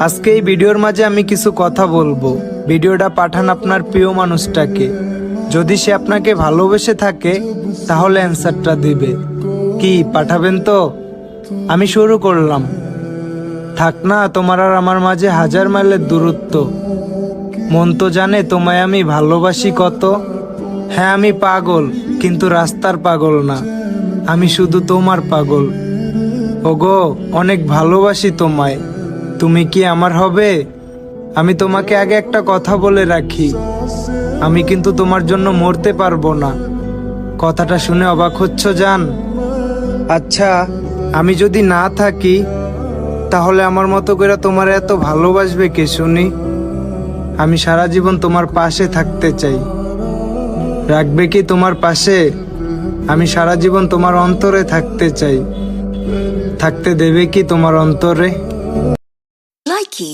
আজকে এই ভিডিওর মাঝে আমি কিছু কথা বলবো। ভিডিওটা পাঠান আপনার প্রিয় মানুষটাকে। যদি সে আপনাকে ভালোবেসে থাকে তাহলে অ্যান্সারটা দিবে। কি পাঠাবেন তো? আমি শুরু করলাম। থাক না তোমার আর আমার মাঝে 1000 মাইলের দূরত্ব। মন তো জানে তোমায় আমি ভালোবাসি কত। হ্যাঁ আমি পাগল, কিন্তু রাস্তার পাগল না, আমি শুধু তোমার পাগল। ওগো অনেক ভালোবাসি তোমায়, তুমি কি আমার হবে? আমি তোমাকে আগে একটা কথা বলে রাখি, আমি কিন্তু তোমার জন্য মরতে পারবো না। কথাটা শুনে অবাক হচ্ছ জান? আচ্ছা আমি যদি না থাকি তাহলে আমার মতো করে তোমার এত ভালোবাসবে কে শুনি? আমি সারা জীবন তোমার পাশে থাকতে চাই। রাখবে কি তোমার পাশে? আমি সারা জীবন তোমার অন্তরে থাকতে চাই। থাকতে দেবে কি তোমার অন্তরে? Likey